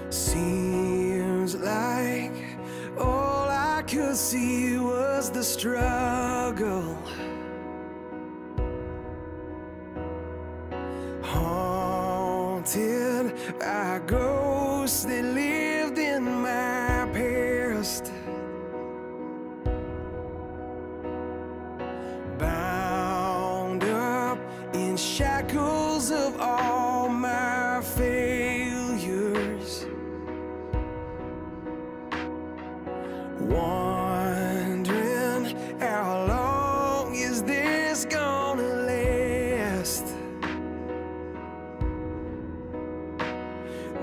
Seems like all I could see was the struggle. Haunted by ghosts that lived in my past. Bound up in shackles of all my failures. Wondering how long is this gonna last?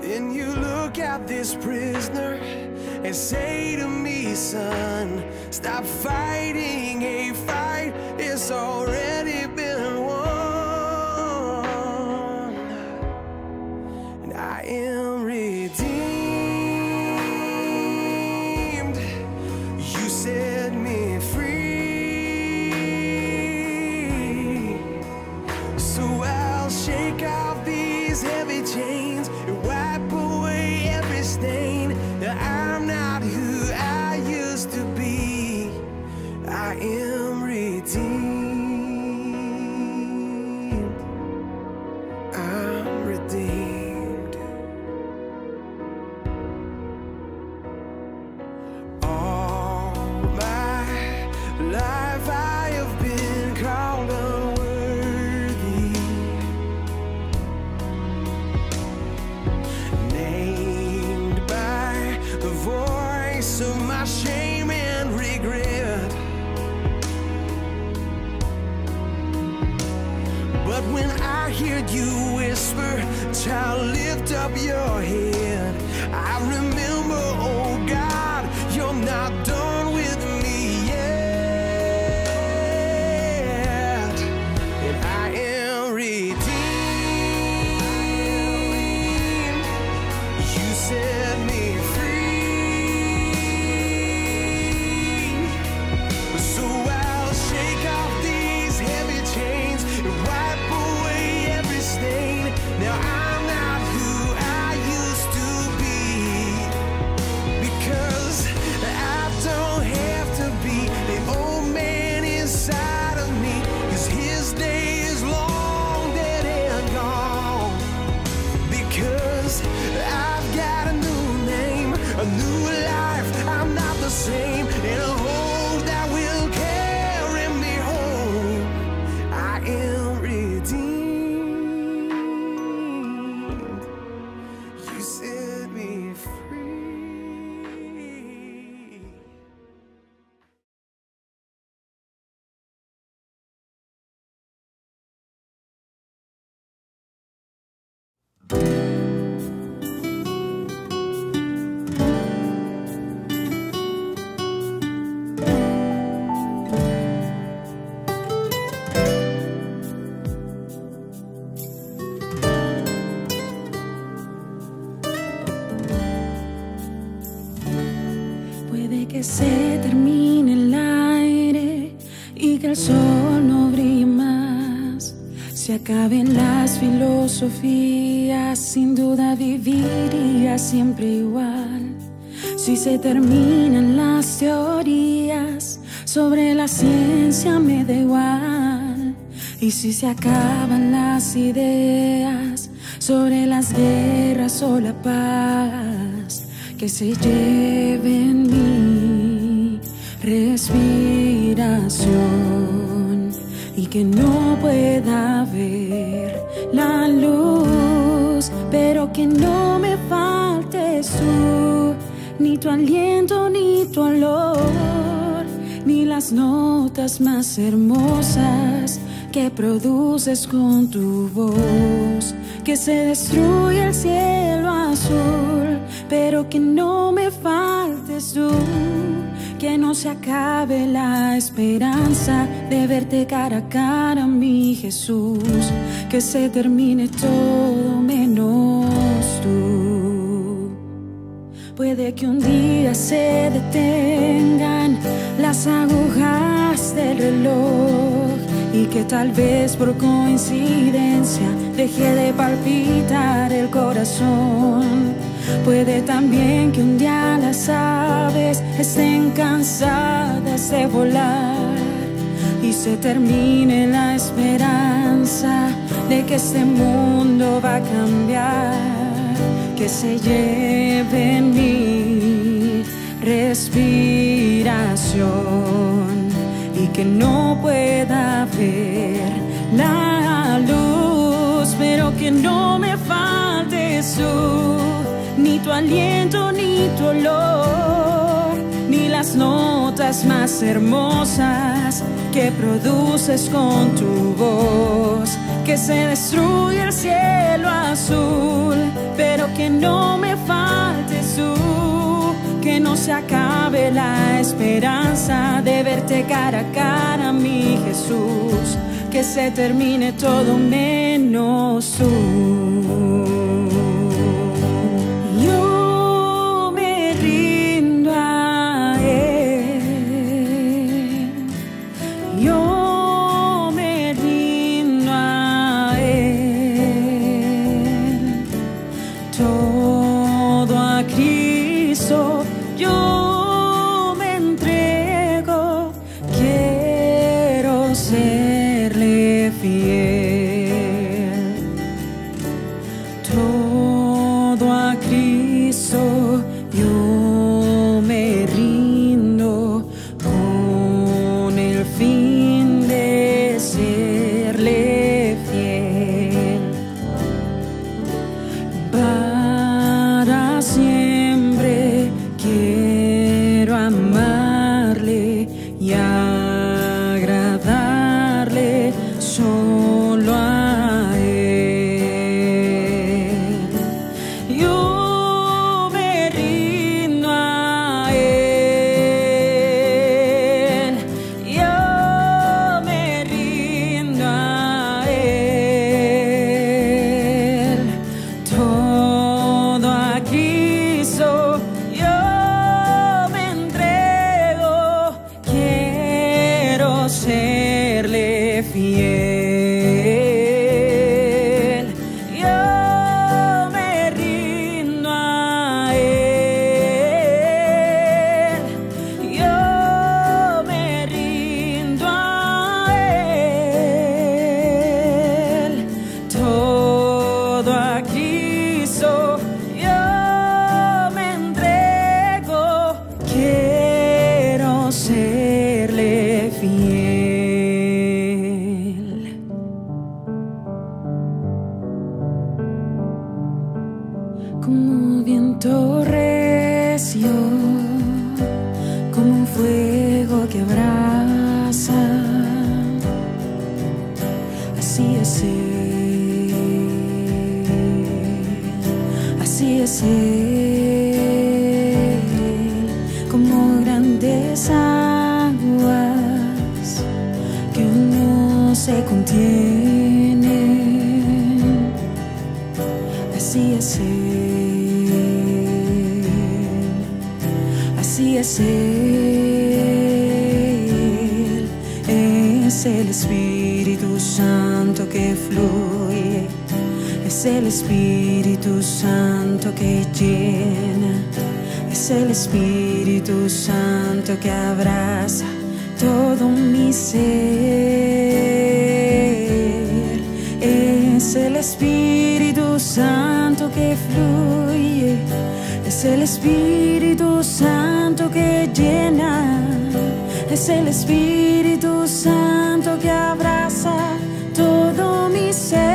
Then you look at this prisoner and say to me, son, stop fighting a fight, it's already been won. And I am redeemed. You set me free. So I'll shake off these heavy chains and wipe away every stain. That I'm not who I used to be. I am redeemed. I'm redeemed. All my life I have been called unworthy, named by the voice of my shame and regret. But when I hear you whisper, child, lift up your head, I remember, oh God, you're not done with me yet. And I am redeemed. You set me free. So I'll shake off these heavy chains and wipe away every stain. Now I'm not who I used to be, because I don't have to be the old man inside of me, because his day is long dead and gone. Because I've got a new name, a new life, I'm not the same, and a hope that will carry me home. I am redeemed. You set me free. Puede que se termine el aire y que el sol no brille más, se acaben las filosofías, sin duda viviría siempre igual. Si se terminan las teorías, sobre la ciencia me da igual. Y si se acaban las ideas, sobre las guerras o la paz, que se lleven mi respiración y que no pueda ver la luz, pero que no me faltes tú, ni tu aliento, ni tu olor, ni las notas más hermosas que produces con tu voz. Que se destruya el cielo azul, pero que no me faltes tú, que no se acabe la esperanza de verte cara a cara, mi Jesús, que se termine todo menos tú. Puede que un día se detengan las agujas del reloj y que tal vez por coincidencia deje de palpitar el corazón. Puede también que un día las aves estén cansadas de volar y se termine la esperanza de que este mundo va a cambiar, que se lleven mi respiración y que no pueda ver la luz, pero que no me falte ni tu aliento, ni tu olor, ni las notas más hermosas que produces con tu voz. Que se destruya el cielo azul, pero que no me falte que no se acabe la esperanza de verte cara a cara, mi Jesús. Que se termine todo menos tú. Como viento recio, como un fuego que abraza, así es Él, así es Él, como grandes aguas que no se contienen, así es Él. Así es Él, es el Espíritu Santo que fluye, es el Espíritu Santo que llena, es el Espíritu Santo que abraza todo mi ser, es el Espíritu Santo que fluye, es el Espíritu Santo que llena, es el Espíritu Santo que abraza todo mi ser.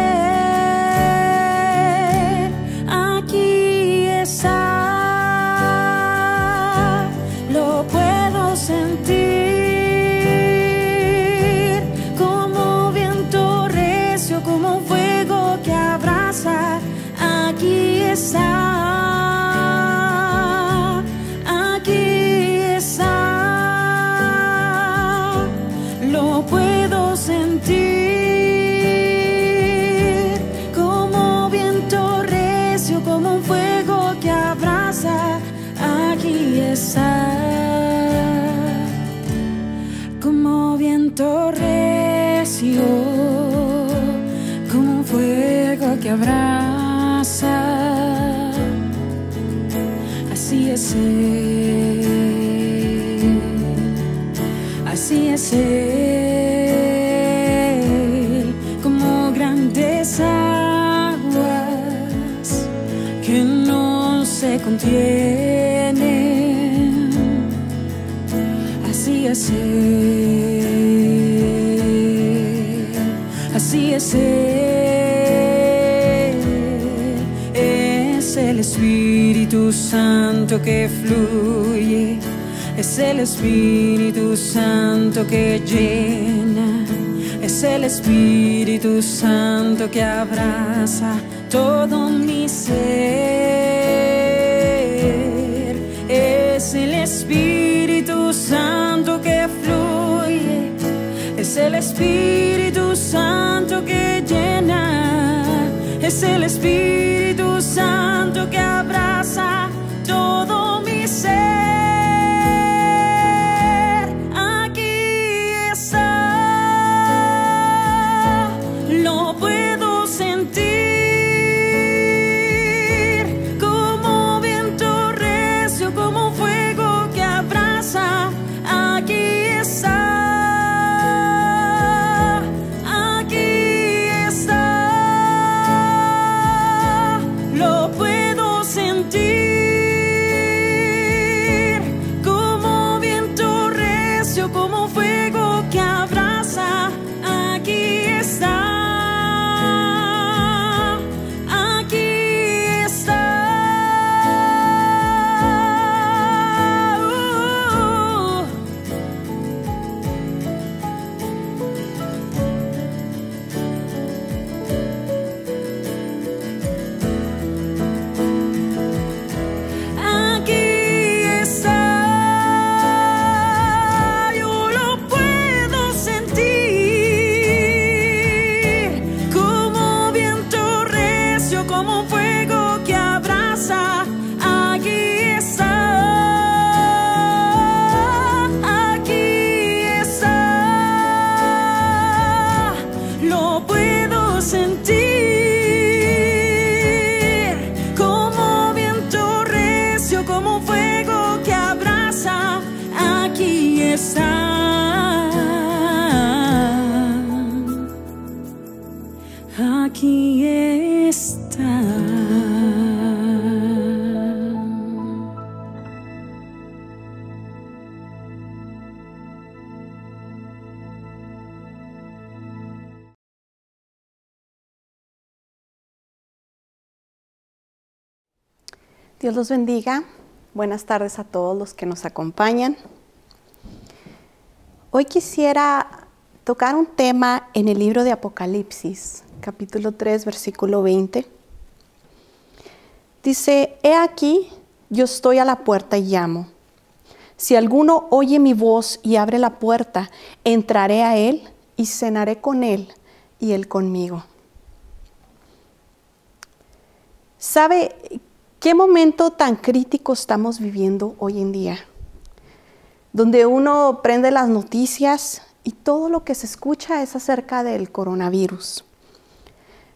Aquí está, lo puedo sentir, como viento recio, como un fuego que abraza. Aquí está. Como viento recio, como un fuego que abraza, Así es Él, así es Él, como grandes aguas que no se contienen. Así es Él, así es Él, es el Espíritu Santo que fluye, es el Espíritu Santo que llena, es el Espíritu Santo que abraza todo mi ser, es el Espíritu Santo que fluye, es el Espíritu Santo que llena, es el Espíritu Santo que abraza todo mi ser. Aquí está, lo puedo sentir como viento recio, como fuego que abraza. Aquí está, aquí está, lo puedo sentir como viento recio, como fuego que abraza. Aquí está, aquí está. Aquí está, yo lo puedo sentir como viento recio, como fuego que abraza. Aquí está, aquí está, lo puedo sentir como viento recio, como fuego que abraza. Aquí está, aquí está. Dios los bendiga. Buenas tardes a todos los que nos acompañan. Hoy quisiera tocar un tema en el libro de Apocalipsis, capítulo 3, versículo 20. Dice, he aquí, yo estoy a la puerta y llamo. Si alguno oye mi voz y abre la puerta, entraré a él y cenaré con él y él conmigo. ¿Sabe qué momento tan crítico estamos viviendo hoy en día? Donde uno prende las noticias y todo lo que se escucha es acerca del coronavirus.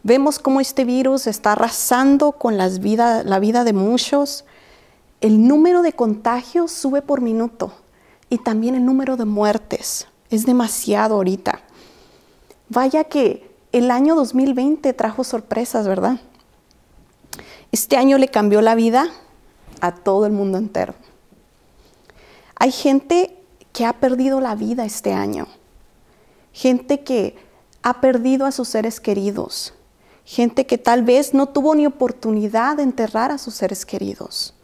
Vemos cómo este virus está arrasando con la vida de muchos. El número de contagios sube por minuto y también el número de muertes. Es demasiado ahorita. Vaya que el año 2020 trajo sorpresas, ¿verdad? Este año le cambió la vida a todo el mundo entero. Hay gente que ha perdido la vida este año. Gente que ha perdido a sus seres queridos. Gente que tal vez no tuvo ni oportunidad de enterrar a sus seres queridos.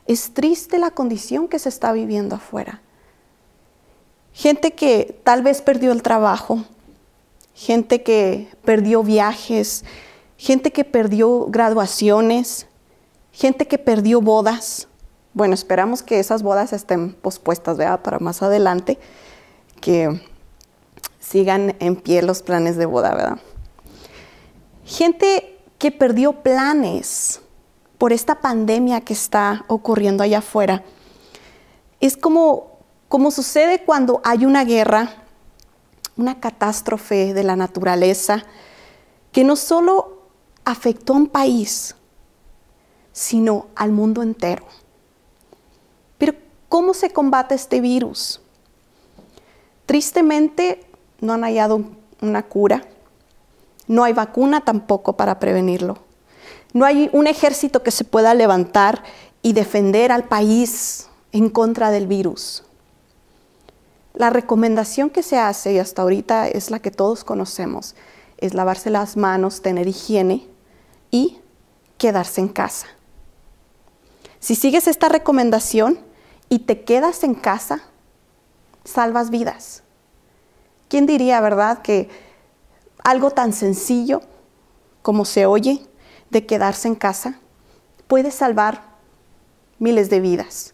Es triste la condición que se está viviendo afuera. Gente que tal vez perdió el trabajo. Gente que perdió viajes. Gente que perdió graduaciones. Gente que perdió bodas. Bueno, esperamos que esas bodas estén pospuestas, ¿verdad? Para más adelante, que sigan en pie los planes de boda, ¿verdad? Gente que perdió planes por esta pandemia que está ocurriendo allá afuera. Es como sucede cuando hay una guerra, una catástrofe de la naturaleza, que no solo afectó a un país, sino al mundo entero. ¿cómo se combate este virus? Tristemente, no han hallado una cura. No hay vacuna tampoco para prevenirlo. No hay un ejército que se pueda levantar y defender al país en contra del virus. La recomendación que se hace, y hasta ahorita es la que todos conocemos, es lavarse las manos, tener higiene y quedarse en casa. Si sigues esta recomendación y te quedas en casa, salvas vidas. ¿Quién diría, verdad, que algo tan sencillo como se oye de quedarse en casa puede salvar miles de vidas?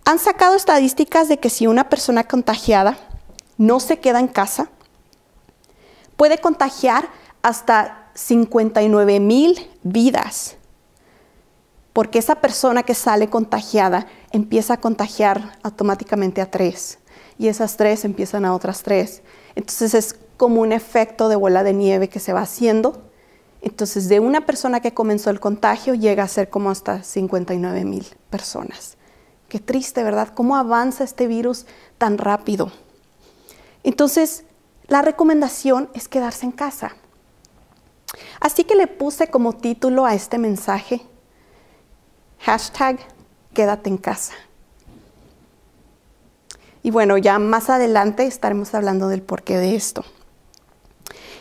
Han sacado estadísticas de que si una persona contagiada no se queda en casa, puede contagiar hasta 59,000 vidas, porque esa persona que sale contagiada empieza a contagiar automáticamente a 3, y esas 3 empiezan a otras 3. Entonces es como un efecto de bola de nieve que se va haciendo. Entonces de una persona que comenzó el contagio llega a ser como hasta 59,000 personas. Qué triste, ¿verdad? ¿Cómo avanza este virus tan rápido? Entonces, la recomendación es quedarse en casa. Así que le puse como título a este mensaje, #quédate en casa. Y bueno, ya más adelante estaremos hablando del porqué de esto.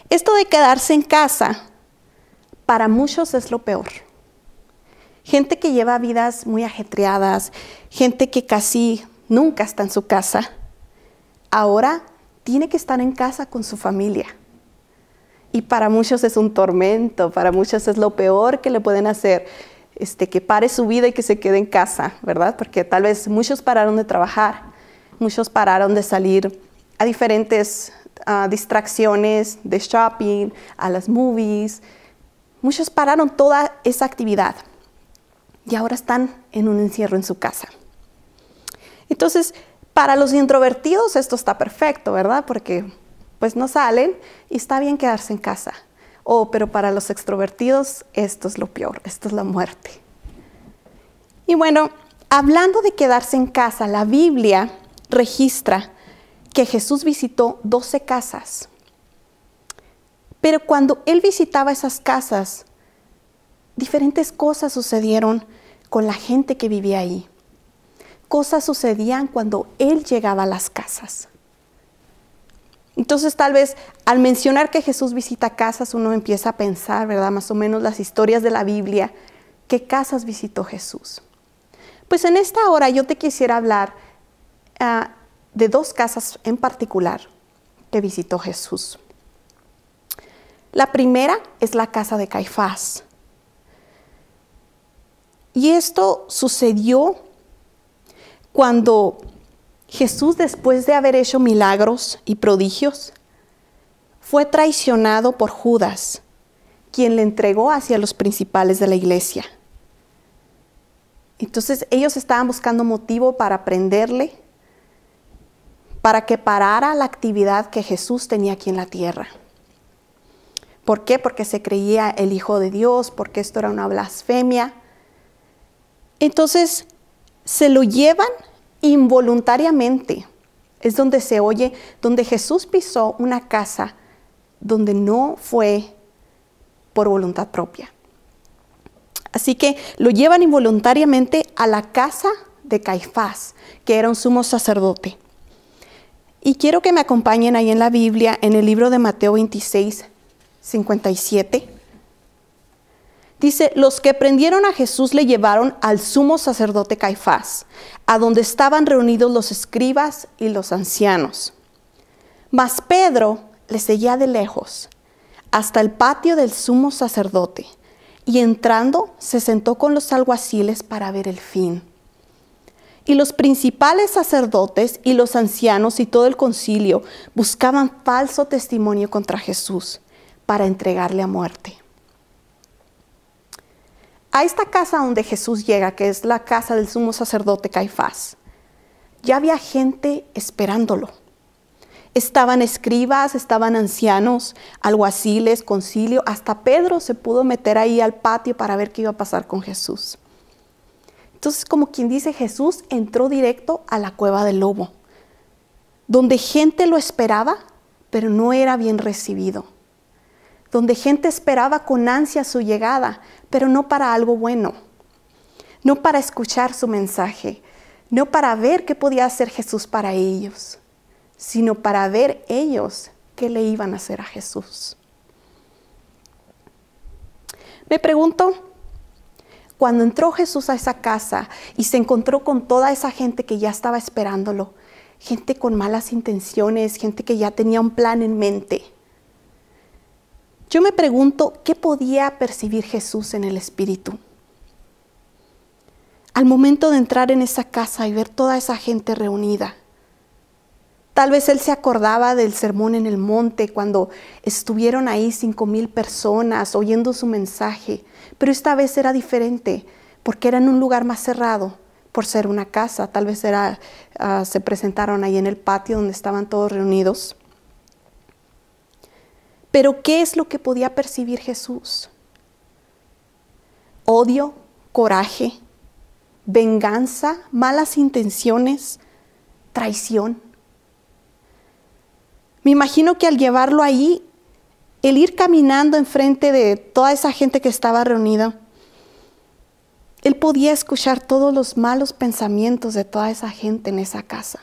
Esto de quedarse en casa, para muchos es lo peor. Gente que lleva vidas muy ajetreadas, gente que casi nunca está en su casa, ahora tiene que estar en casa con su familia. Y para muchos es un tormento, para muchos es lo peor que le pueden hacer, que pare su vida y que se quede en casa, ¿verdad? Porque tal vez muchos pararon de trabajar, muchos pararon de salir a diferentes distracciones, de shopping, a las movies. Muchos pararon toda esa actividad y ahora están en un encierro en su casa. Entonces, para los introvertidos esto está perfecto, ¿verdad? Porque pues no salen y está bien quedarse en casa. Pero para los extrovertidos esto es lo peor, esto es la muerte. Y bueno, hablando de quedarse en casa, la Biblia registra que Jesús visitó 12 casas. Pero cuando Él visitaba esas casas, diferentes cosas sucedieron con la gente que vivía ahí. Cosas sucedían cuando Él llegaba a las casas. Entonces tal vez al mencionar que Jesús visita casas, uno empieza a pensar, ¿verdad? Más o menos las historias de la Biblia, ¿qué casas visitó Jesús? Pues en esta hora yo te quisiera hablar de 2 casas en particular que visitó Jesús. La primera es la casa de Caifás. Y esto sucedió cuando Jesús, después de haber hecho milagros y prodigios, fue traicionado por Judas, quien le entregó hacia los principales de la iglesia. Entonces ellos estaban buscando motivo para prenderle, para que parara la actividad que Jesús tenía aquí en la tierra. ¿Por qué? Porque se creía el Hijo de Dios, porque esto era una blasfemia. Entonces se lo llevan involuntariamente. Es donde se oye, donde Jesús pisó una casa donde no fue por voluntad propia. Así que lo llevan involuntariamente a la casa de Caifás, que era un sumo sacerdote. Y quiero que me acompañen ahí en la Biblia, en el libro de Mateo 26, 57. Dice, los que prendieron a Jesús le llevaron al sumo sacerdote Caifás, a donde estaban reunidos los escribas y los ancianos. Mas Pedro le seguía de lejos, hasta el patio del sumo sacerdote, y entrando se sentó con los alguaciles para ver el fin. Y los principales sacerdotes y los ancianos y todo el concilio buscaban falso testimonio contra Jesús para entregarle a muerte. A esta casa donde Jesús llega, que es la casa del sumo sacerdote Caifás, ya había gente esperándolo. Estaban escribas, estaban ancianos, alguaciles, concilio. Hasta Pedro se pudo meter ahí al patio para ver qué iba a pasar con Jesús. Entonces, como quien dice, Jesús entró directo a la cueva del lobo, donde gente lo esperaba, pero no era bien recibido. Donde gente esperaba con ansia su llegada, pero no para algo bueno. No para escuchar su mensaje, no para ver qué podía hacer Jesús para ellos, sino para ver ellos qué le iban a hacer a Jesús. Me pregunto, cuando entró Jesús a esa casa y se encontró con toda esa gente que ya estaba esperándolo, gente con malas intenciones, gente que ya tenía un plan en mente, yo me pregunto, ¿qué podía percibir Jesús en el espíritu? Al momento de entrar en esa casa y ver toda esa gente reunida, tal vez él se acordaba del sermón en el monte cuando estuvieron ahí 5,000 personas oyendo su mensaje, pero esta vez era diferente porque era en un lugar más cerrado por ser una casa. Tal vez se presentaron ahí en el patio donde estaban todos reunidos. Pero ¿qué es lo que podía percibir Jesús? Odio, coraje, venganza, malas intenciones, traición. Me imagino que al llevarlo ahí, el ir caminando enfrente de toda esa gente que estaba reunida, él podía escuchar todos los malos pensamientos de toda esa gente en esa casa.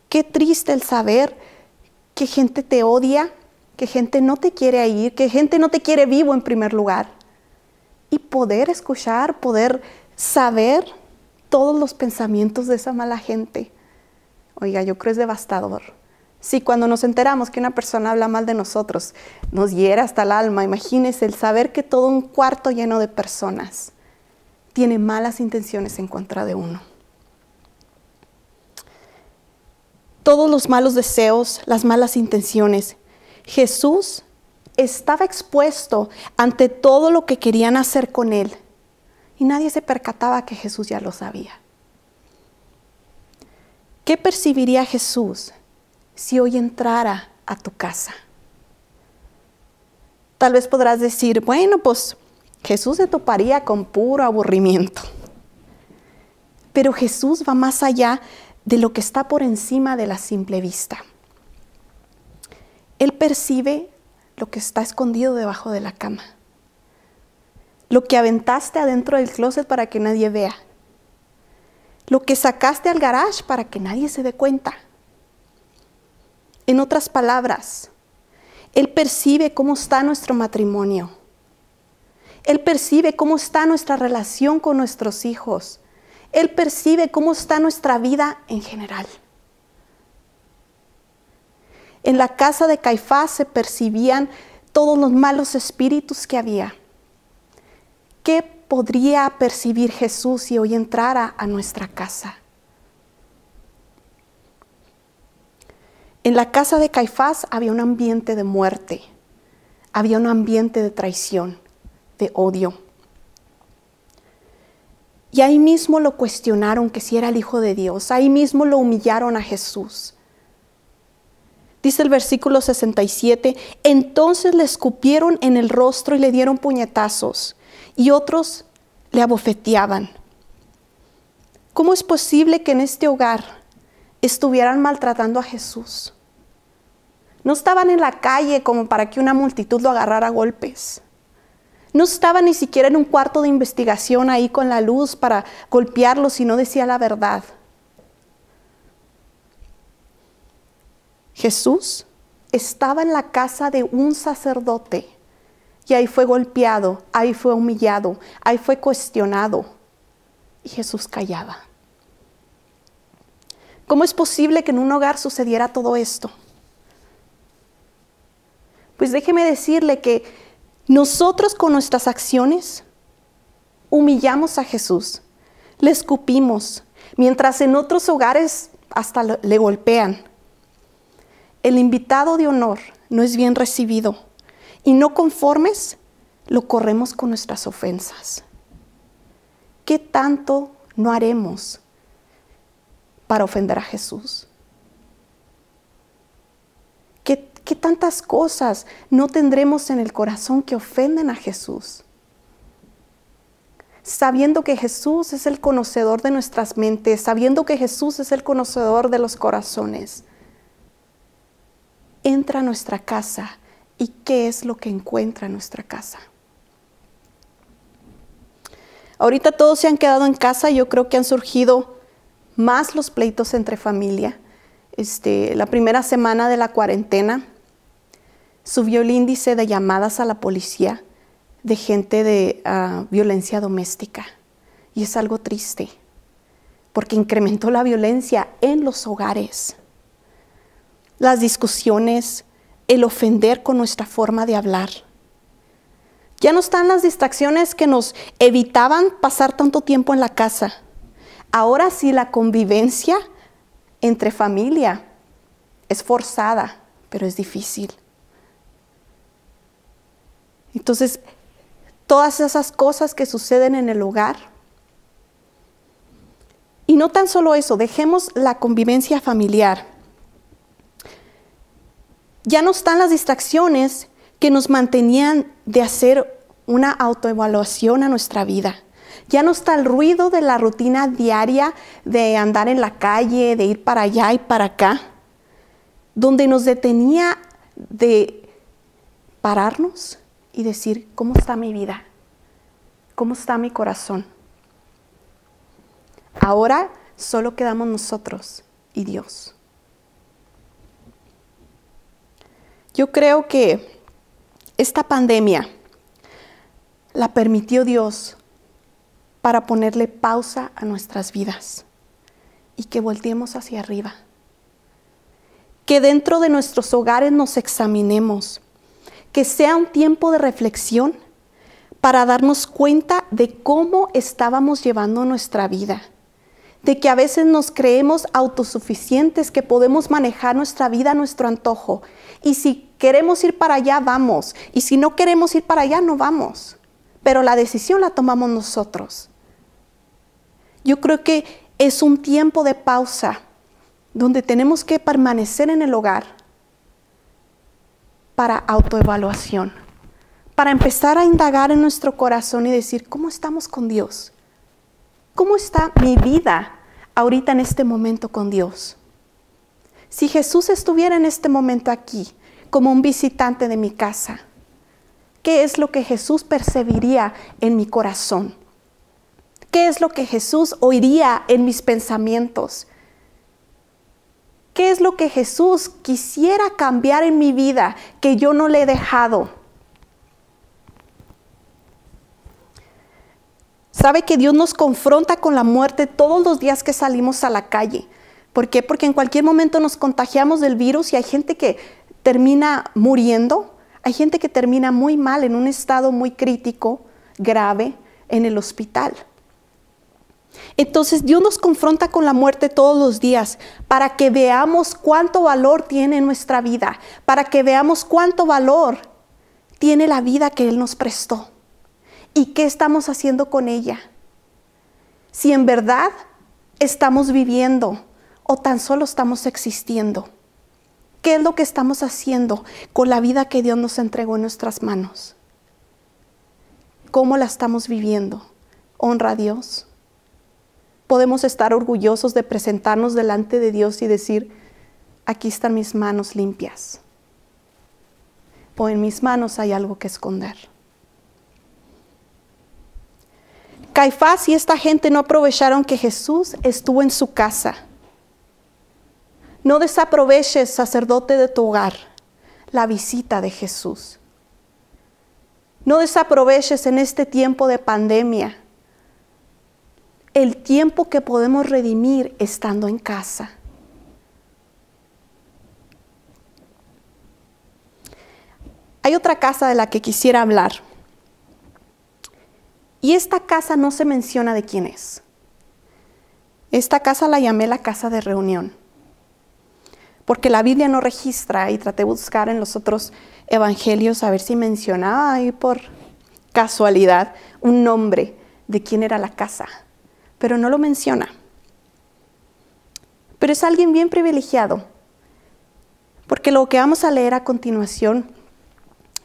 Qué triste el saber que gente te odia, que gente no te quiere ir, que gente no te quiere vivo en primer lugar. Y poder escuchar, poder saber todos los pensamientos de esa mala gente. Oiga, yo creo es devastador. Sí, cuando nos enteramos que una persona habla mal de nosotros, nos hiere hasta el alma. Imagínese el saber que todo un cuarto lleno de personas tiene malas intenciones en contra de uno. Todos los malos deseos, las malas intenciones. Jesús estaba expuesto ante todo lo que querían hacer con él. Y nadie se percataba que Jesús ya lo sabía. ¿Qué percibiría Jesús si hoy entrara a tu casa? Tal vez podrás decir, bueno, pues Jesús se toparía con puro aburrimiento. Pero Jesús va más allá de lo que está por encima de la simple vista. Él percibe lo que está escondido debajo de la cama, lo que aventaste adentro del closet para que nadie vea, lo que sacaste al garage para que nadie se dé cuenta. En otras palabras, Él percibe cómo está nuestro matrimonio. Él percibe cómo está nuestra relación con nuestros hijos. Él percibe cómo está nuestra vida en general. En la casa de Caifás se percibían todos los malos espíritus que había. ¿Qué podría percibir Jesús si hoy entrara a nuestra casa? En la casa de Caifás había un ambiente de muerte, había un ambiente de traición, de odio. Y ahí mismo lo cuestionaron que si era el Hijo de Dios, ahí mismo lo humillaron a Jesús. Dice el versículo 67, entonces le escupieron en el rostro y le dieron puñetazos, y otros le abofeteaban. ¿Cómo es posible que en este hogar estuvieran maltratando a Jesús? No estaban en la calle como para que una multitud lo agarrara a golpes. No estaba ni siquiera en un cuarto de investigación ahí con la luz para golpearlo si no decía la verdad. Jesús estaba en la casa de un sacerdote y ahí fue golpeado, ahí fue humillado, ahí fue cuestionado y Jesús callaba. ¿Cómo es posible que en un hogar sucediera todo esto? Pues déjeme decirle que nosotros con nuestras acciones humillamos a Jesús, le escupimos, mientras en otros hogares hasta le golpean. El invitado de honor no es bien recibido y no conformes lo corremos con nuestras ofensas. ¿Qué tanto no haremos para ofender a Jesús? ¿Qué tantas cosas no tendremos en el corazón que ofenden a Jesús? sabiendo que Jesús es el conocedor de nuestras mentes, sabiendo que Jesús es el conocedor de los corazones. Entra a nuestra casa y ¿qué es lo que encuentra en nuestra casa? Ahorita todos se han quedado en casa, yo creo que han surgido más los pleitos entre familia. La primera semana de la cuarentena subió el índice de llamadas a la policía de gente de violencia doméstica. Y es algo triste, porque incrementó la violencia en los hogares. Las discusiones, el ofender con nuestra forma de hablar. Ya no están las distracciones que nos evitaban pasar tanto tiempo en la casa. Ahora sí la convivencia entre familia es forzada, pero es difícil. Entonces, todas esas cosas que suceden en el hogar. Y no tan solo eso, dejemos la convivencia familiar. Ya no están las distracciones que nos mantenían de hacer una autoevaluación a nuestra vida. Ya no está el ruido de la rutina diaria de andar en la calle, de ir para allá y para acá, donde nos detenía de pararnos y decir, ¿cómo está mi vida? ¿Cómo está mi corazón? Ahora solo quedamos nosotros y Dios. Yo creo que esta pandemia la permitió Dios para ponerle pausa a nuestras vidas y que volteemos hacia arriba. Que dentro de nuestros hogares nos examinemos, que sea un tiempo de reflexión para darnos cuenta de cómo estábamos llevando nuestra vida, de que a veces nos creemos autosuficientes, que podemos manejar nuestra vida a nuestro antojo. Y si queremos ir para allá, vamos. Y si no queremos ir para allá, no vamos. Pero la decisión la tomamos nosotros. Yo creo que es un tiempo de pausa donde tenemos que permanecer en el hogar para autoevaluación, para empezar a indagar en nuestro corazón y decir, ¿cómo estamos con Dios? ¿Cómo está mi vida ahorita en este momento con Dios? Si Jesús estuviera en este momento aquí, como un visitante de mi casa, ¿qué es lo que Jesús percibiría en mi corazón? ¿Qué es lo que Jesús oiría en mis pensamientos? ¿Qué es lo que Jesús quisiera cambiar en mi vida que yo no le he dejado? ¿Sabe que Dios nos confronta con la muerte todos los días que salimos a la calle? ¿Por qué? Porque en cualquier momento nos contagiamos del virus y hay gente que termina muriendo. Hay gente que termina muy mal, en un estado muy crítico, grave, en el hospital. Entonces Dios nos confronta con la muerte todos los días para que veamos cuánto valor tiene nuestra vida, para que veamos cuánto valor tiene la vida que Él nos prestó y qué estamos haciendo con ella. Si en verdad estamos viviendo o tan solo estamos existiendo. ¿Qué es lo que estamos haciendo con la vida que Dios nos entregó en nuestras manos? ¿Cómo la estamos viviendo? ¿Honra a Dios? Podemos estar orgullosos de presentarnos delante de Dios y decir, aquí están mis manos limpias. O en mis manos hay algo que esconder. Caifás y esta gente no aprovecharon que Jesús estuvo en su casa. No desaproveches, sacerdote de tu hogar, la visita de Jesús. No desaproveches en este tiempo de pandemia el tiempo que podemos redimir estando en casa. Hay otra casa de la que quisiera hablar. Y esta casa no se menciona de quién es. Esta casa la llamé la casa de reunión. Porque la Biblia no registra y traté de buscar en los otros evangelios a ver si mencionaba ahí por casualidad un nombre de quién era la casa. Pero no lo menciona. Pero es alguien bien privilegiado. Porque lo que vamos a leer a continuación,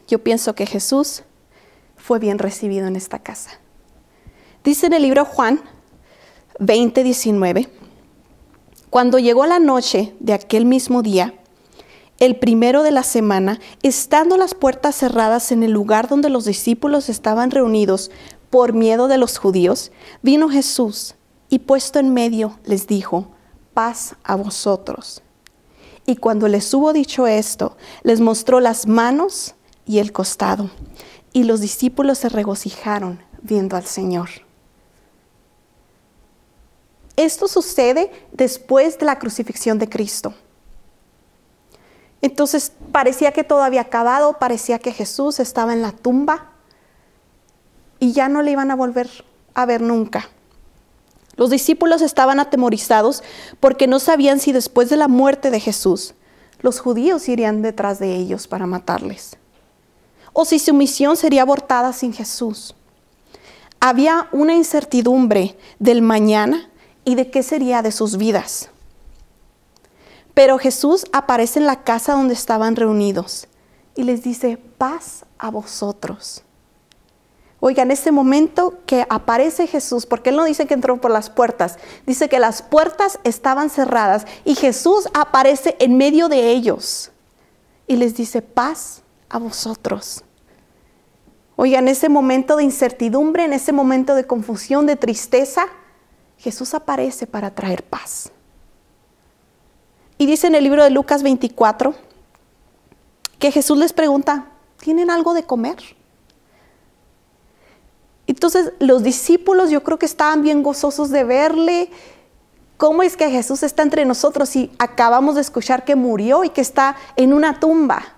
yo pienso que Jesús fue bien recibido en esta casa. Dice en el libro Juan 20:19, cuando llegó la noche de aquel mismo día, el primero de la semana, estando las puertas cerradas en el lugar donde los discípulos estaban reunidos por miedo de los judíos, vino Jesús y puesto en medio les dijo, paz a vosotros. Y cuando les hubo dicho esto, les mostró las manos y el costado. Y los discípulos se regocijaron viendo al Señor. Esto sucede después de la crucifixión de Cristo. Entonces parecía que todo había acabado, parecía que Jesús estaba en la tumba y ya no le iban a volver a ver nunca. Los discípulos estaban atemorizados porque no sabían si después de la muerte de Jesús, los judíos irían detrás de ellos para matarles, o si su misión sería abortada sin Jesús. Había una incertidumbre del mañana y de qué sería de sus vidas. Pero Jesús aparece en la casa donde estaban reunidos y les dice, paz a vosotros. Oigan, ese momento que aparece Jesús, porque Él no dice que entró por las puertas, dice que las puertas estaban cerradas y Jesús aparece en medio de ellos y les dice, paz a vosotros. Oigan, ese momento de incertidumbre, en ese momento de confusión, de tristeza, Jesús aparece para traer paz. Y dice en el libro de Lucas 24 que Jesús les pregunta, ¿tienen algo de comer? Entonces los discípulos yo creo que estaban bien gozosos de verle. ¿Cómo es que Jesús está entre nosotros y acabamos de escuchar que murió y que está en una tumba?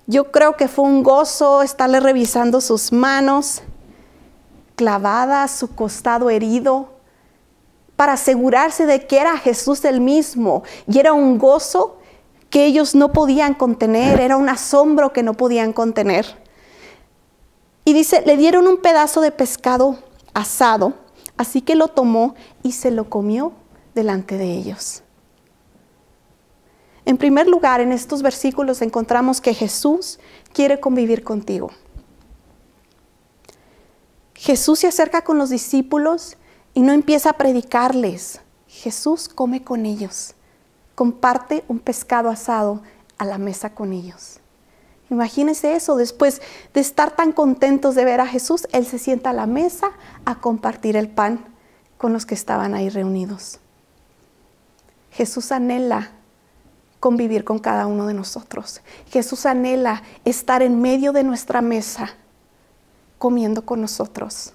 Yo creo que fue un gozo estarle revisando sus manos clavadas, su costado herido, para asegurarse de que era Jesús el mismo. Y era un gozo que ellos no podían contener, era un asombro que no podían contener. Y dice, le dieron un pedazo de pescado asado, así que lo tomó y se lo comió delante de ellos. En primer lugar, en estos versículos encontramos que Jesús quiere convivir contigo. Jesús se acerca con los discípulos y no empieza a predicarles. Jesús come con ellos, comparte un pescado asado a la mesa con ellos. Imagínense eso, después de estar tan contentos de ver a Jesús, Él se sienta a la mesa a compartir el pan con los que estaban ahí reunidos. Jesús anhela convivir con cada uno de nosotros. Jesús anhela estar en medio de nuestra mesa, comiendo con nosotros.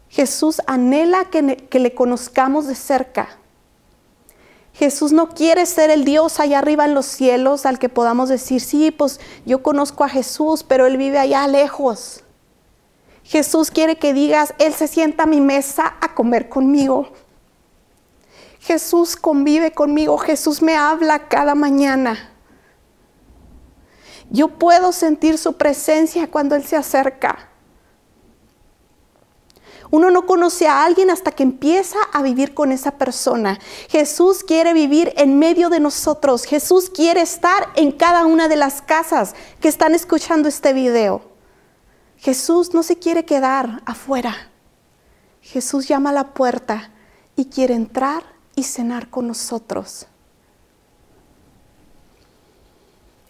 Jesús anhela que le conozcamos de cerca. Jesús no quiere ser el Dios allá arriba en los cielos al que podamos decir, sí, pues yo conozco a Jesús, pero Él vive allá lejos. Jesús quiere que digas, Él se sienta a mi mesa a comer conmigo. Jesús convive conmigo, Jesús me habla cada mañana. Yo puedo sentir su presencia cuando Él se acerca. Uno no conoce a alguien hasta que empieza a vivir con esa persona. Jesús quiere vivir en medio de nosotros. Jesús quiere estar en cada una de las casas que están escuchando este video. Jesús no se quiere quedar afuera. Jesús llama a la puerta y quiere entrar y cenar con nosotros.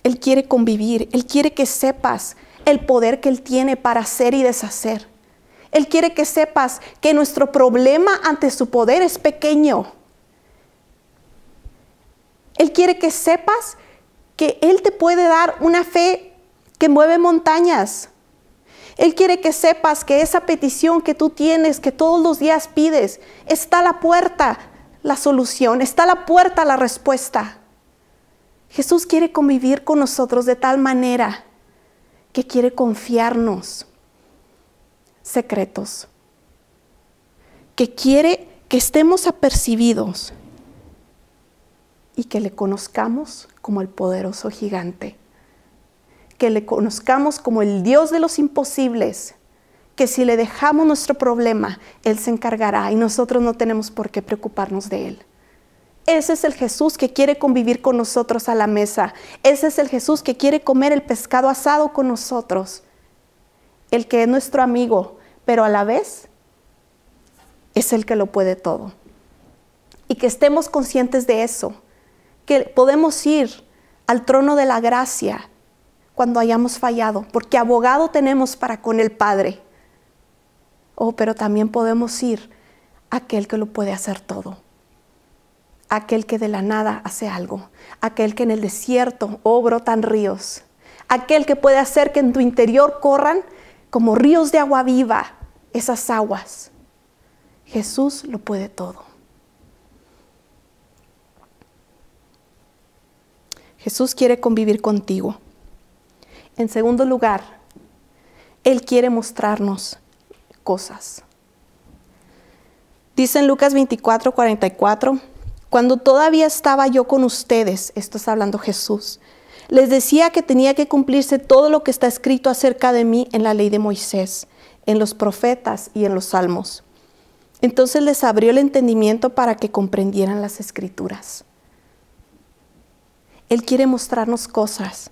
Él quiere convivir. Él quiere que sepas el poder que Él tiene para hacer y deshacer. Él quiere que sepas que nuestro problema ante su poder es pequeño. Él quiere que sepas que Él te puede dar una fe que mueve montañas. Él quiere que sepas que esa petición que tú tienes, que todos los días pides, está a la puerta la solución, está a la puerta la respuesta. Jesús quiere convivir con nosotros de tal manera que quiere confiarnos secretos, que quiere que estemos apercibidos y que le conozcamos como el poderoso gigante, que le conozcamos como el Dios de los imposibles, que si le dejamos nuestro problema, Él se encargará y nosotros no tenemos por qué preocuparnos de Él. Ese es el Jesús que quiere convivir con nosotros a la mesa. Ese es el Jesús que quiere comer el pescado asado con nosotros. el que es nuestro amigo, pero a la vez es el que lo puede todo. Y que estemos conscientes de eso, que podemos ir al trono de la gracia cuando hayamos fallado, porque abogado tenemos para con el Padre. Oh, pero también podemos ir a aquel que lo puede hacer todo. Aquel que de la nada hace algo. Aquel que en el desierto, brotan ríos. Aquel que puede hacer que en tu interior corran como ríos de agua viva esas aguas. Jesús lo puede todo. Jesús quiere convivir contigo. En segundo lugar, Él quiere mostrarnos cosas. Dice en Lucas 24:44, cuando todavía estaba yo con ustedes, esto está hablando Jesús, les decía que tenía que cumplirse todo lo que está escrito acerca de mí en la ley de Moisés, en los profetas y en los salmos. Entonces les abrió el entendimiento para que comprendieran las escrituras. Él quiere mostrarnos cosas.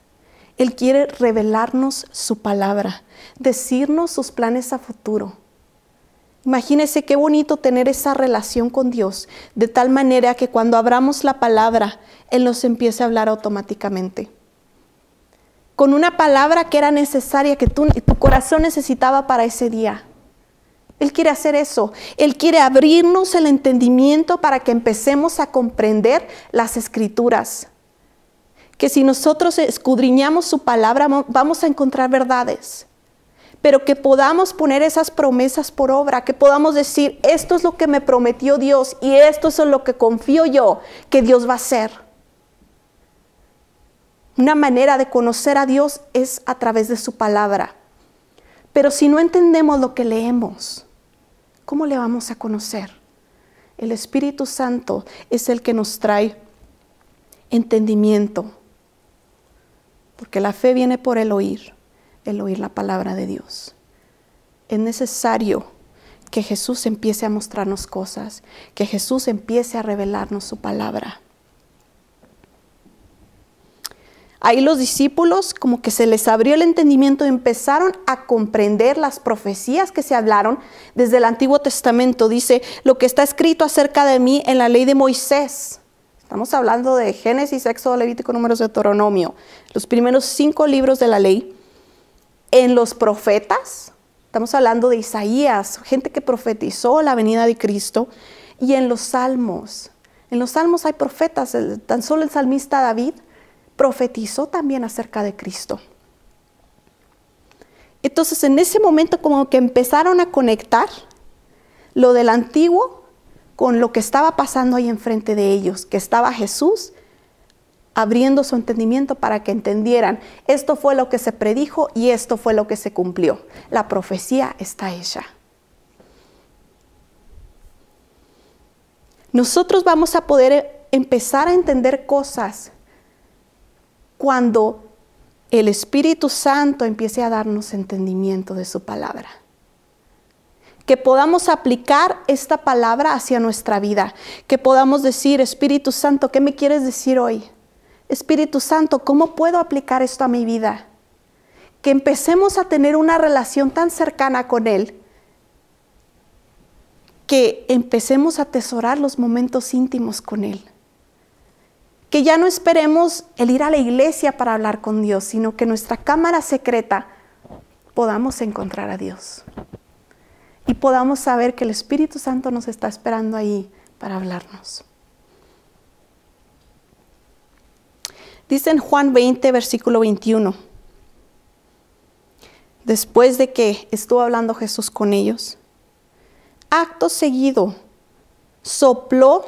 Él quiere revelarnos su palabra, decirnos sus planes a futuro. Imagínense qué bonito tener esa relación con Dios, de tal manera que cuando abramos la palabra, Él nos empiece a hablar automáticamente. Con una palabra que era necesaria, que tu corazón necesitaba para ese día. Él quiere hacer eso. Él quiere abrirnos el entendimiento para que empecemos a comprender las escrituras. Que si nosotros escudriñamos su palabra, vamos a encontrar verdades. Pero que podamos poner esas promesas por obra, que podamos decir, esto es lo que me prometió Dios y esto es en lo que confío yo que Dios va a hacer. Una manera de conocer a Dios es a través de su palabra. Pero si no entendemos lo que leemos, ¿cómo le vamos a conocer? El Espíritu Santo es el que nos trae entendimiento. Porque la fe viene por el oír la palabra de Dios. Es necesario que Jesús empiece a mostrarnos cosas, que Jesús empiece a revelarnos su palabra. Ahí los discípulos como que se les abrió el entendimiento y empezaron a comprender las profecías que se hablaron desde el Antiguo Testamento. Dice, lo que está escrito acerca de mí en la ley de Moisés. Estamos hablando de Génesis, Éxodo, Levítico, Números, Deuteronomio. Los primeros 5 libros de la ley. En los profetas, estamos hablando de Isaías, gente que profetizó la venida de Cristo. Y en los salmos. En los salmos hay profetas. Tan solo el salmista David profetizó también acerca de Cristo. Entonces en ese momento como que empezaron a conectar lo del antiguo con lo que estaba pasando ahí enfrente de ellos, que estaba Jesús abriendo su entendimiento para que entendieran, esto fue lo que se predijo y esto fue lo que se cumplió. La profecía está hecha. Nosotros vamos a poder empezar a entender cosas cuando el Espíritu Santo empiece a darnos entendimiento de su palabra. Que podamos aplicar esta palabra hacia nuestra vida. Que podamos decir, Espíritu Santo, ¿qué me quieres decir hoy? Espíritu Santo, ¿cómo puedo aplicar esto a mi vida? Que empecemos a tener una relación tan cercana con Él. Que empecemos a atesorar los momentos íntimos con Él. Que ya no esperemos el ir a la iglesia para hablar con Dios, sino que en nuestra cámara secreta podamos encontrar a Dios. Y podamos saber que el Espíritu Santo nos está esperando ahí para hablarnos. Dice en Juan 20, versículo 21. Después de que estuvo hablando Jesús con ellos, acto seguido sopló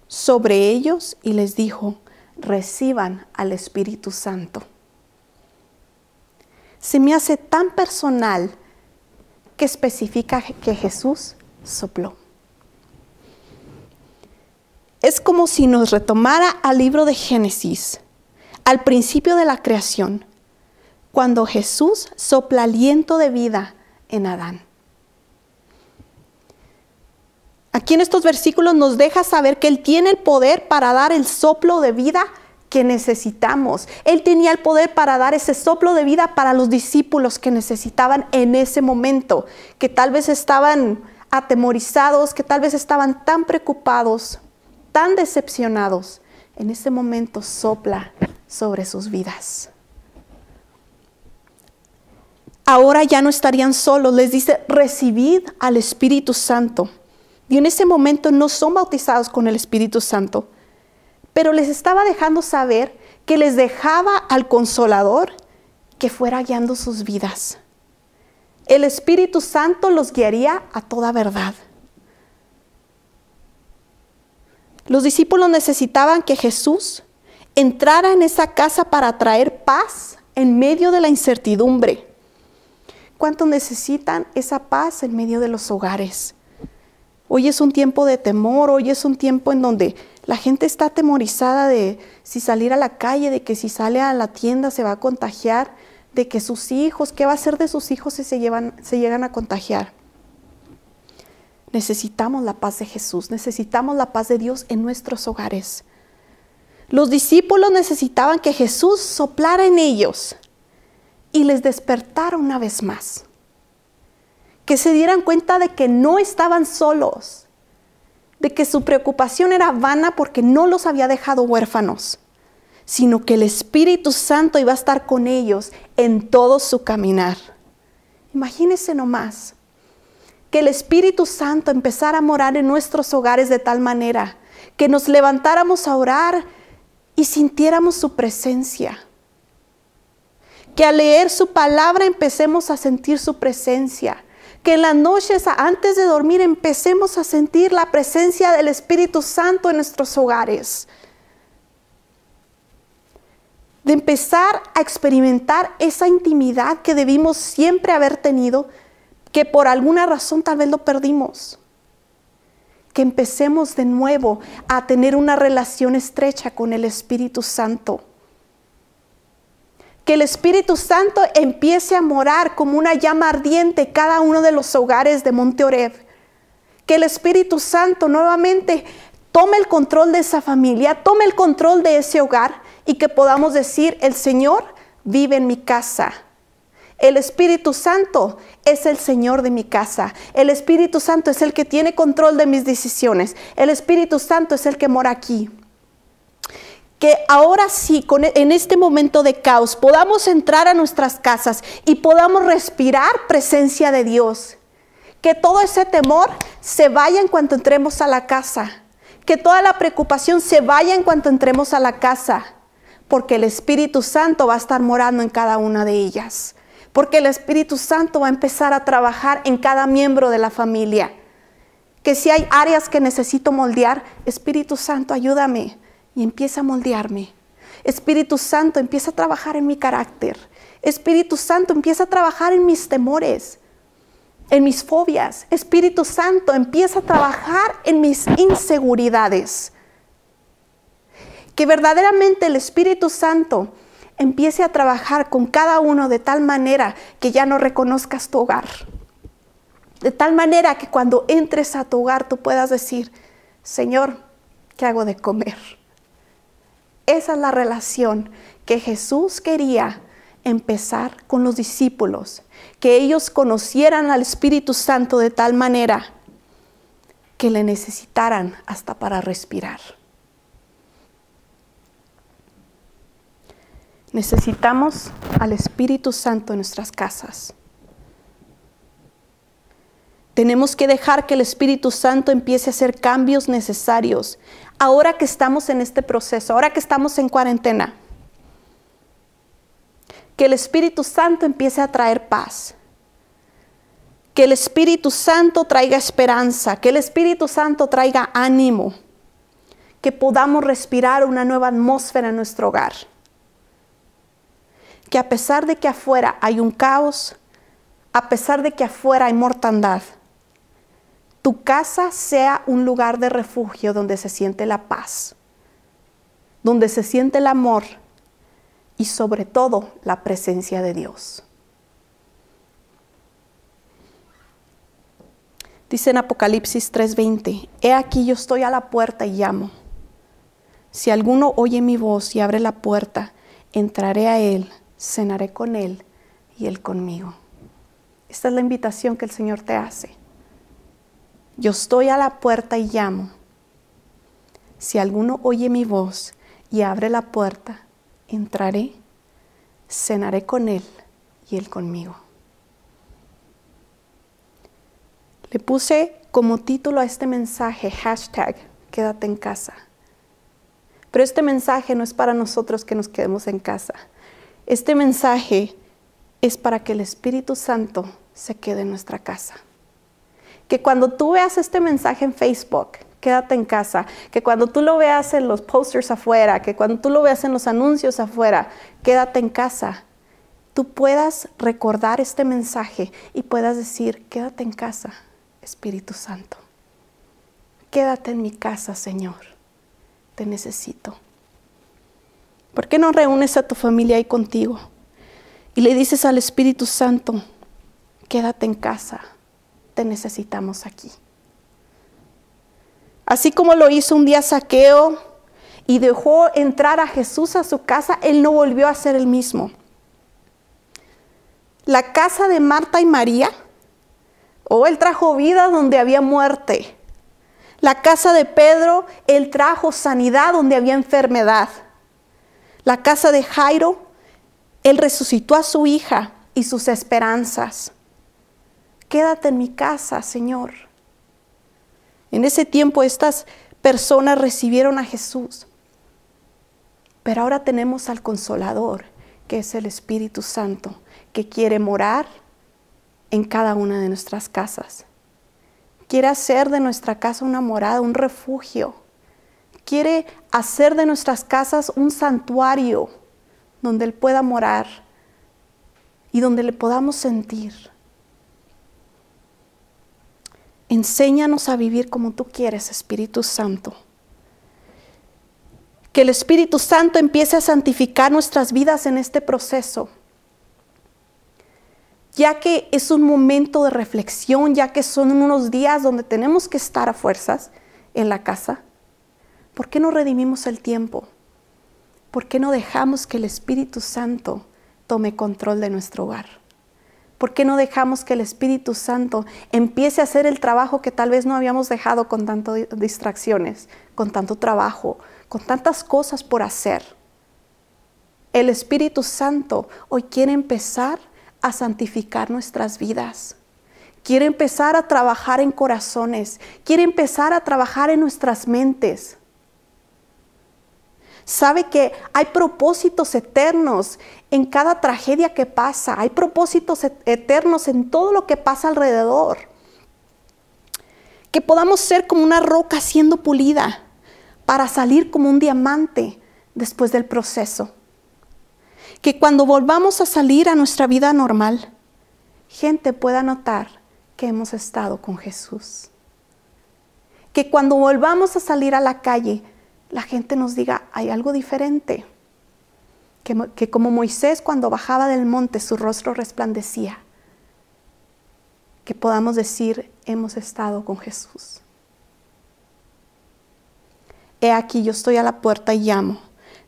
sobre ellos y les dijo, reciban al Espíritu Santo. Se me hace tan personal que especifica que Jesús sopló. Es como si nos retomara al libro de Génesis, al principio de la creación, cuando Jesús sopla aliento de vida en Adán. Aquí en estos versículos nos deja saber que Él tiene el poder para dar el soplo de vida que necesitamos. Él tenía el poder para dar ese soplo de vida para los discípulos que necesitaban en ese momento, que tal vez estaban atemorizados, que tal vez estaban tan preocupados, tan decepcionados. En ese momento sopla sobre sus vidas. Ahora ya no estarían solos, les dice, recibid al Espíritu Santo. Y en ese momento no son bautizados con el Espíritu Santo, pero les estaba dejando saber que les dejaba al Consolador que fuera guiando sus vidas. El Espíritu Santo los guiaría a toda verdad. Los discípulos necesitaban que Jesús entrara en esa casa para traer paz en medio de la incertidumbre. ¿Cuántos necesitan esa paz en medio de los hogares? Hoy es un tiempo de temor, hoy es un tiempo en donde la gente está atemorizada de si salir a la calle, de que si sale a la tienda se va a contagiar, de que sus hijos, ¿qué va a hacer de sus hijos si se llegan a contagiar? Necesitamos la paz de Jesús, necesitamos la paz de Dios en nuestros hogares. Los discípulos necesitaban que Jesús soplara en ellos y les despertara una vez más. Que se dieran cuenta de que no estaban solos, de que su preocupación era vana porque no los había dejado huérfanos, sino que el Espíritu Santo iba a estar con ellos en todo su caminar. Imagínense nomás, que el Espíritu Santo empezara a morar en nuestros hogares de tal manera que nos levantáramos a orar y sintiéramos su presencia. Que al leer su palabra empecemos a sentir su presencia. Que en las noches antes de dormir empecemos a sentir la presencia del Espíritu Santo en nuestros hogares. De empezar a experimentar esa intimidad que debimos siempre haber tenido, que por alguna razón tal vez lo perdimos. Que empecemos de nuevo a tener una relación estrecha con el Espíritu Santo. Que el Espíritu Santo empiece a morar como una llama ardiente en cada uno de los hogares de Monte Oreb. Que el Espíritu Santo nuevamente tome el control de esa familia, tome el control de ese hogar y que podamos decir, el Señor vive en mi casa. El Espíritu Santo es el Señor de mi casa. El Espíritu Santo es el que tiene control de mis decisiones. El Espíritu Santo es el que mora aquí. Que ahora sí, en este momento de caos, podamos entrar a nuestras casas y podamos respirar presencia de Dios. Que todo ese temor se vaya en cuanto entremos a la casa. Que toda la preocupación se vaya en cuanto entremos a la casa. Porque el Espíritu Santo va a estar morando en cada una de ellas. Porque el Espíritu Santo va a empezar a trabajar en cada miembro de la familia. Que si hay áreas que necesito moldear, Espíritu Santo, ayúdame. Y empieza a moldearme. Espíritu Santo, empieza a trabajar en mi carácter. Espíritu Santo, empieza a trabajar en mis temores, en mis fobias. Espíritu Santo, empieza a trabajar en mis inseguridades. Que verdaderamente el Espíritu Santo empiece a trabajar con cada uno de tal manera que ya no reconozcas tu hogar. De tal manera que cuando entres a tu hogar tú puedas decir, Señor, ¿qué hago de comer? Esa es la relación que Jesús quería empezar con los discípulos, que ellos conocieran al Espíritu Santo de tal manera que le necesitaran hasta para respirar. Necesitamos al Espíritu Santo en nuestras casas. Tenemos que dejar que el Espíritu Santo empiece a hacer cambios necesarios. Ahora que estamos en este proceso, ahora que estamos en cuarentena, que el Espíritu Santo empiece a traer paz. Que el Espíritu Santo traiga esperanza, que el Espíritu Santo traiga ánimo. Que podamos respirar una nueva atmósfera en nuestro hogar. Que a pesar de que afuera hay un caos, a pesar de que afuera hay mortandad, tu casa sea un lugar de refugio donde se siente la paz, donde se siente el amor y sobre todo la presencia de Dios. Dice en Apocalipsis 3:20, he aquí yo estoy a la puerta y llamo. Si alguno oye mi voz y abre la puerta, entraré a él, cenaré con él y él conmigo. Esta es la invitación que el Señor te hace. Yo estoy a la puerta y llamo. Si alguno oye mi voz y abre la puerta, entraré, cenaré con él y él conmigo. Le puse como título a este mensaje, #quédate en casa. Pero este mensaje no es para nosotros que nos quedemos en casa. Este mensaje es para que el Espíritu Santo se quede en nuestra casa. Que cuando tú veas este mensaje en Facebook, quédate en casa, que cuando tú lo veas en los posters afuera, que cuando tú lo veas en los anuncios afuera, quédate en casa, tú puedas recordar este mensaje y puedas decir, quédate en casa, Espíritu Santo. Quédate en mi casa, Señor. Te necesito. ¿Por qué no reúnes a tu familia ahí contigo? Y le dices al Espíritu Santo, quédate en casa, te necesitamos aquí. Así como lo hizo un día Zaqueo y dejó entrar a Jesús a su casa, él no volvió a ser el mismo. La casa de Marta y María, él trajo vida donde había muerte. La casa de Pedro, él trajo sanidad donde había enfermedad. La casa de Jairo, él resucitó a su hija y sus esperanzas. Quédate en mi casa, Señor. En ese tiempo estas personas recibieron a Jesús. Pero ahora tenemos al Consolador, que es el Espíritu Santo, que quiere morar en cada una de nuestras casas. Quiere hacer de nuestra casa una morada, un refugio. Quiere hacer de nuestras casas un santuario donde Él pueda morar y donde le podamos sentir. Enséñanos a vivir como tú quieres, Espíritu Santo. Que el Espíritu Santo empiece a santificar nuestras vidas en este proceso. Ya que es un momento de reflexión, ya que son unos días donde tenemos que estar a fuerzas en la casa, ¿por qué no redimimos el tiempo? ¿Por qué no dejamos que el Espíritu Santo tome control de nuestro hogar? ¿Por qué no dejamos que el Espíritu Santo empiece a hacer el trabajo que tal vez no habíamos dejado con tantas distracciones, con tanto trabajo, con tantas cosas por hacer? El Espíritu Santo hoy quiere empezar a santificar nuestras vidas. Quiere empezar a trabajar en corazones. Quiere empezar a trabajar en nuestras mentes. Sabe que hay propósitos eternos en cada tragedia que pasa. Hay propósitos eternos en todo lo que pasa alrededor. Que podamos ser como una roca siendo pulida para salir como un diamante después del proceso. Que cuando volvamos a salir a nuestra vida normal, gente pueda notar que hemos estado con Jesús. Que cuando volvamos a salir a la calle, la gente nos diga, hay algo diferente. Que como Moisés cuando bajaba del monte, su rostro resplandecía. Que podamos decir, hemos estado con Jesús. He aquí, yo estoy a la puerta y llamo.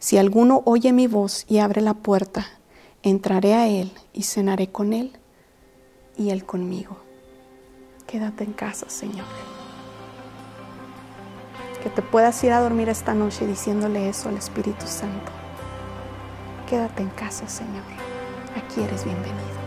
Si alguno oye mi voz y abre la puerta, entraré a él y cenaré con él y él conmigo. Quédate en casa, Señor. Que te puedas ir a dormir esta noche diciéndole eso al Espíritu Santo. Quédate en casa, Señor. Aquí eres bienvenido.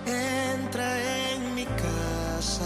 Entra en mi casa.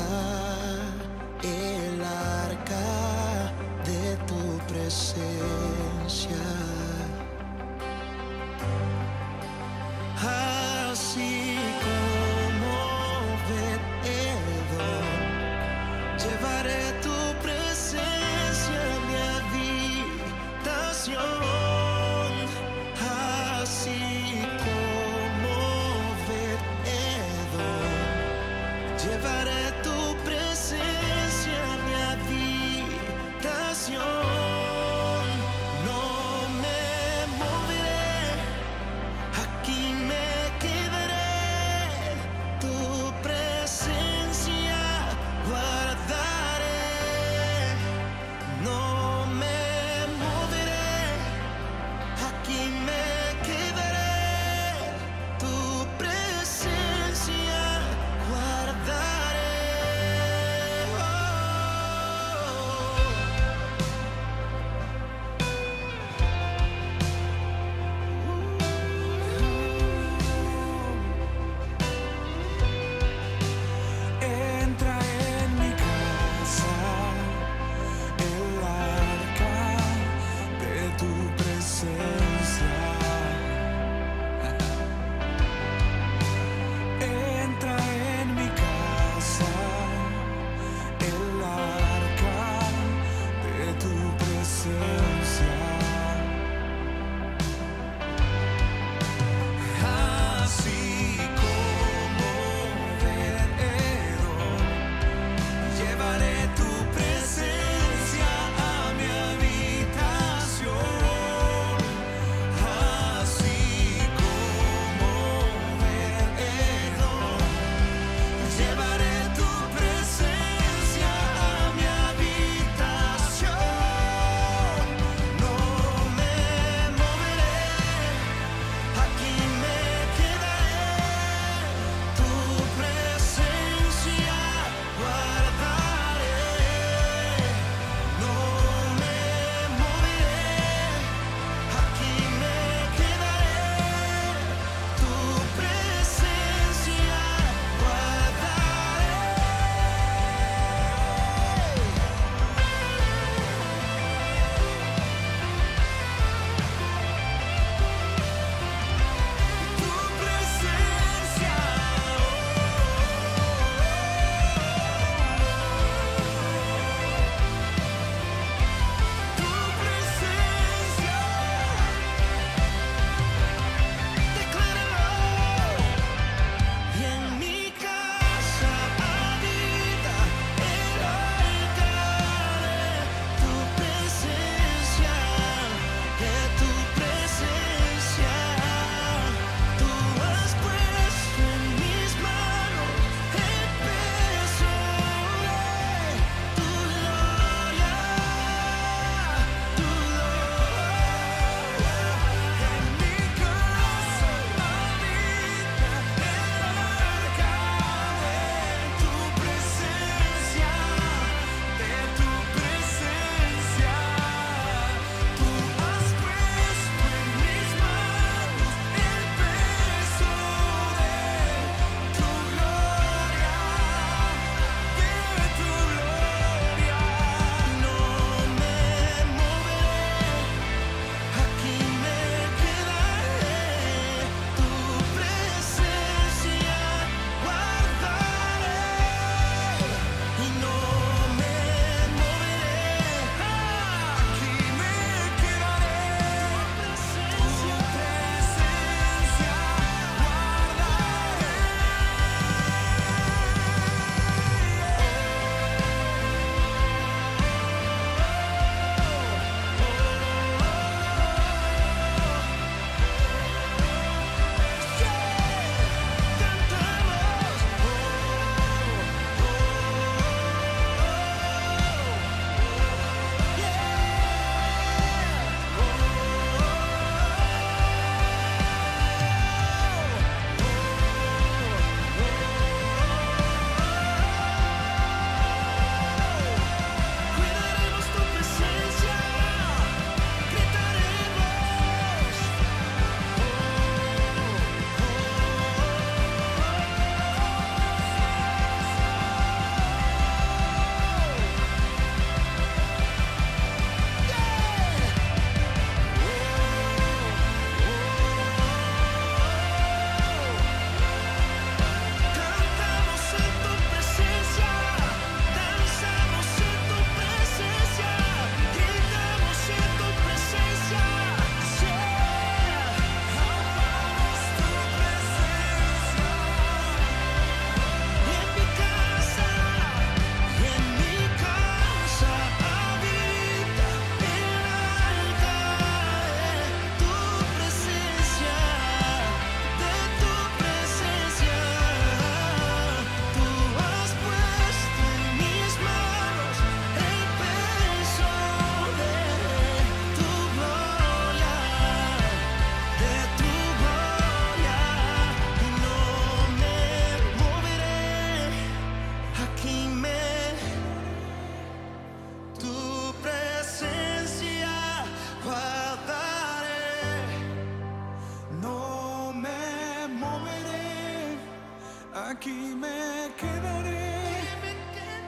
aquí me quedaré,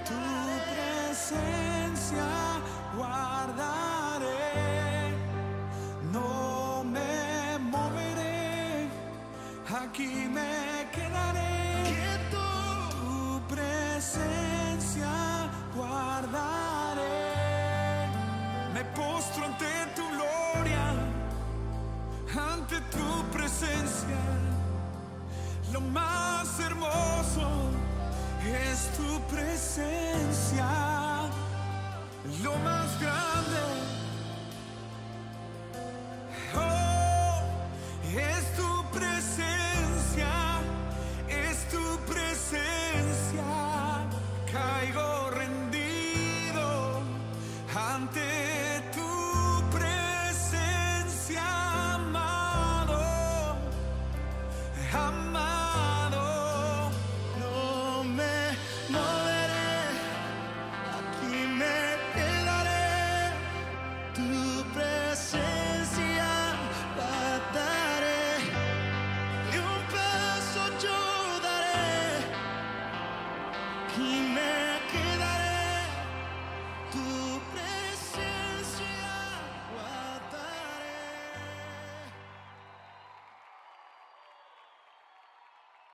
tu presencia guardaré, no me moveré, aquí me quedaré, tu presencia guardaré. Me postro ante tu gloria, ante tu presencia. Lo más hermoso es tu presencia. Lo más grande